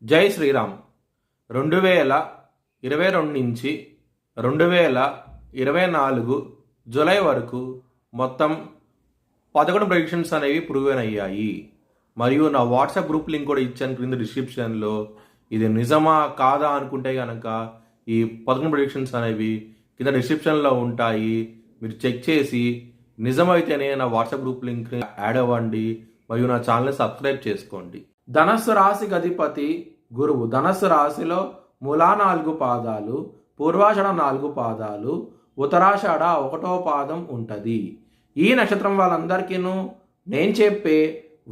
జై శ్రీరామ్. 2022 నుంచి 2024 జూలై వరకు మొత్తం 11 ప్రెడిక్షన్స్ అనేవి ప్రూవెన్ అయ్యాయి. మరియు నా వాట్సాప్ గ్రూప్ లింక్ కూడా ఇచ్చాను క్రింద డిస్క్రిప్షన్లో. ఇది నిజమా కాదా అనుకుంటే కనుక ఈ 11 ప్రెడిక్షన్స్ అనేవి కింద డిస్క్రిప్షన్లో ఉంటాయి. మీరు చెక్ చేసి నిజమైతేనే నా వాట్సాప్ గ్రూప్ లింక్ యాడ్ అవ్వండి మరియు నా ఛానల్ని సబ్స్క్రైబ్ చేసుకోండి. ధనస్సు రాశికి అధిపతి గురువు. ధనస్సు రాశిలో మూలా 4 పాదాలు, పూర్వాషాఢ 4 పాదాలు, ఉత్తరాషాఢ 1వ పాదం ఉంటుంది. ఈ నక్షత్రం వాళ్ళందరికీను నేను చెప్పే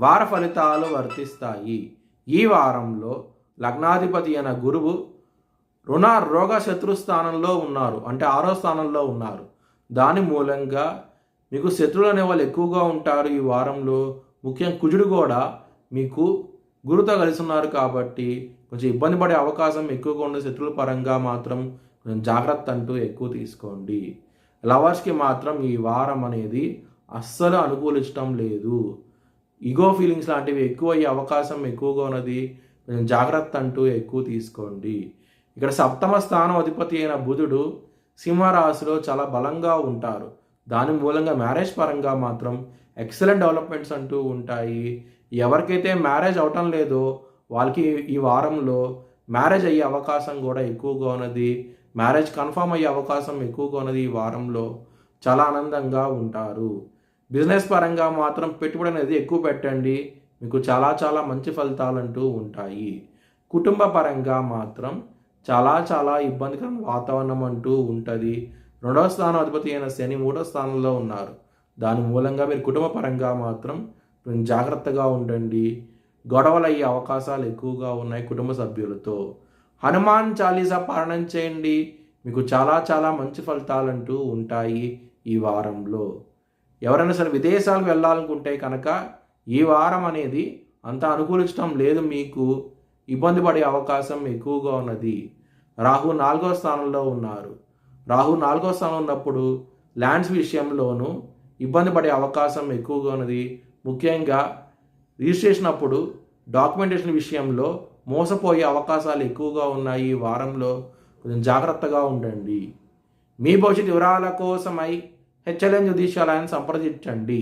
వార ఫలితాలు వర్తిస్తాయి. ఈ వారంలో లగ్నాధిపతి అయిన గురువు రుణ రోగ శత్రు స్థానంలో ఉన్నారు, అంటే 6వ స్థానంలో ఉన్నారు. దాని మూలంగా మీకు శత్రువులు అనే వాళ్ళు ఎక్కువగా ఉంటారు. ఈ వారంలో ముఖ్యంగా కుజుడు కూడా మీకు గురుతో కలిసి ఉన్నారు కాబట్టి కొంచెం ఇబ్బంది పడే అవకాశం ఎక్కువగా ఉండే. శత్రువుల పరంగా మాత్రం కొంచెం జాగ్రత్త అంటూ ఎక్కువ తీసుకోండి. లవర్స్కి మాత్రం ఈ వారం అనేది అస్సలు అనుకూలించడం లేదు. ఈగో ఫీలింగ్స్ లాంటివి ఎక్కువ అయ్యే అవకాశం ఎక్కువగా ఉన్నది. కొంచెం జాగ్రత్త అంటూ ఎక్కువ తీసుకోండి. ఇక్కడ 7వ స్థానం అధిపతి అయిన బుధుడు సింహరాశిలో చాలా బలంగా ఉంటారు. దాని మూలంగా మ్యారేజ్ పరంగా మాత్రం ఎక్సలెంట్ డెవలప్మెంట్స్ అంటూ ఉంటాయి. ఎవరికైతే మ్యారేజ్ అవటం లేదో వాళ్ళకి ఈ వారంలో మ్యారేజ్ అయ్యే అవకాశం కూడా ఎక్కువగా ఉన్నది. మ్యారేజ్ కన్ఫర్మ్ అయ్యే అవకాశం ఎక్కువగా ఉన్నది. ఈ వారంలో చాలా ఆనందంగా ఉంటారు. బిజినెస్ పరంగా మాత్రం పెట్టుబడి అనేది ఎక్కువ పెట్టండి, మీకు చాలా చాలా మంచి ఫలితాలు అంటూ ఉంటాయి. కుటుంబ పరంగా మాత్రం చాలా ఇబ్బందికరమైన వాతావరణం అంటూ ఉంటుంది. 2వ స్థానం అధిపతి అయిన శని 3వ స్థానంలో ఉన్నారు. దాని మూలంగా మీరు కుటుంబ పరంగా మాత్రం జాగ్రత్తగా ఉండండి. గొడవలు అయ్యే అవకాశాలు ఎక్కువగా ఉన్నాయి కుటుంబ సభ్యులతో. హనుమాన్ చాలీసా పారాయణం చేయండి, మీకు చాలా మంచి ఫలితాలు అంటూ ఉంటాయి ఈ వారంలో. ఎవరైనా సరే విదేశాలకు వెళ్ళాలనుకుంటే కనుక ఈ వారం అనేది అంత అనుకూలించడం లేదు, మీకు ఇబ్బంది పడే అవకాశం ఎక్కువగా ఉన్నది. రాహు 4వ స్థానంలో ఉన్నారు. రాహు 4వ స్థానంలో ఉన్నప్పుడు ల్యాండ్స్ విషయంలోనూ ఇబ్బంది పడే అవకాశం ఎక్కువగా ఉన్నది. ముఖ్యంగా రిజిస్ట్రేషన్ అప్పుడు డాక్యుమెంటేషన్ విషయంలో మోసపోయే అవకాశాలు ఎక్కువగా ఉన్నాయి. ఈ వారంలో కొంచెం జాగ్రత్తగా ఉండండి. మీ భవిష్యత్ వివరాల కోసమై హెచ్ఎల్ఎన్ జ్యోతిష్యాలయాన్ని సంప్రదించండి.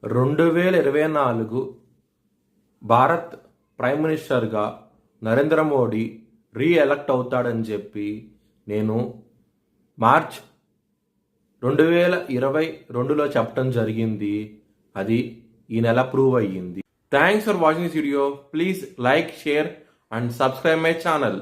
2024 భారత్ ప్రైమ్ మినిస్టర్గా నరేంద్ర మోడీ రీఎలక్ట్ అవుతాడని చెప్పి నేను మార్చ్ 2022లో చెప్పడం జరిగింది. అది ఈ నెల ప్రూవ్ అయ్యింది. Thanks for watching this video. Please like, share and subscribe my channel.